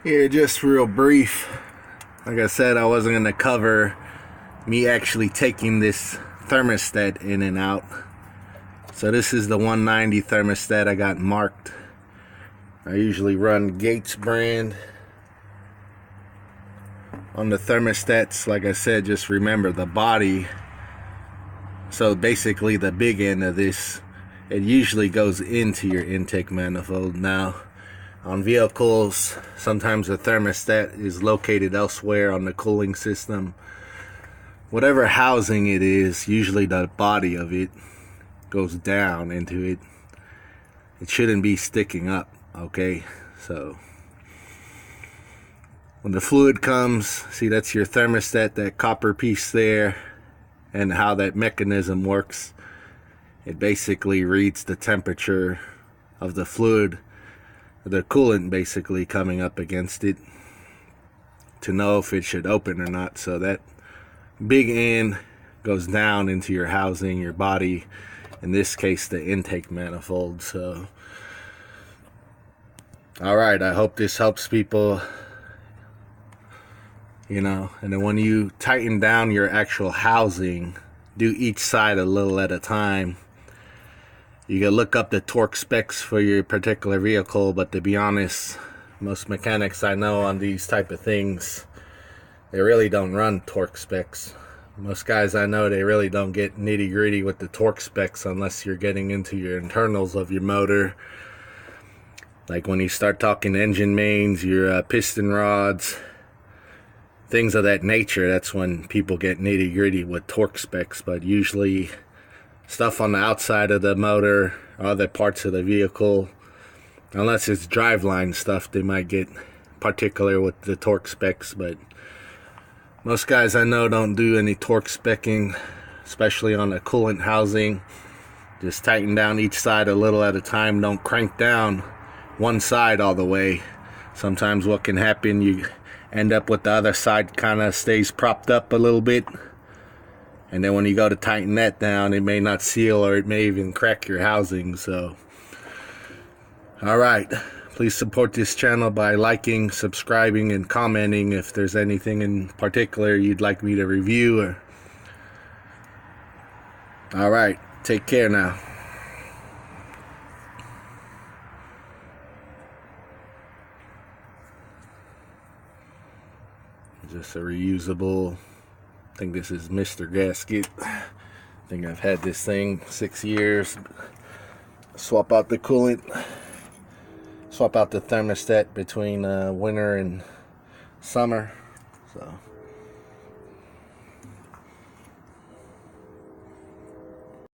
Here, just real brief. Like I said, I wasn't going to cover me actually taking this thermostat in and out. So this is the 190 thermostat I got marked. I usually run Gates brand on the thermostats. Like I said, just remember the body. So basically the big end of this, it usually goes into your intake manifold. Now on vehicles, sometimes the thermostat is located elsewhere on the cooling system. Whatever housing it is, usually the body of it goes down into it. It shouldn't be sticking up, okay? So when the fluid comes, see, that's your thermostat, that copper piece there, and how that mechanism works. It basically reads the temperature of the fluid, the coolant basically coming up against it, to know if it should open or not. So that big end goes down into your housing, your body, in this case the intake manifold. So alright, I hope this helps people, and then when you tighten down your actual housing, do each side a little at a time. You can look up the torque specs for your particular vehicle, but to be honest, most mechanics I know on these type of things, they really don't run torque specs. Most guys I know, they really don't get nitty gritty with the torque specs unless you're getting into your internals of your motor. Like when you start talking engine mains, your piston rods, things of that nature, that's when people get nitty gritty with torque specs. But usually stuff on the outside of the motor, other parts of the vehicle, unless it's driveline stuff, they might get particular with the torque specs. But most guys I know don't do any torque specking, especially on the coolant housing. Just tighten down each side a little at a time. Don't crank down one side all the way. Sometimes what can happen, you end up with the other side kind of stays propped up a little bit, and then when you go to tighten that down, it may not seal, or it may even crack your housing. So alright, please support this channel by liking, subscribing, and commenting if there's anything in particular you'd like me to review. Alright, take care now. Just a reusable, I think this is Mr. Gasket. I think I've had this thing 6 years. Swap out the coolant, swap out the thermostat between winter and summer. So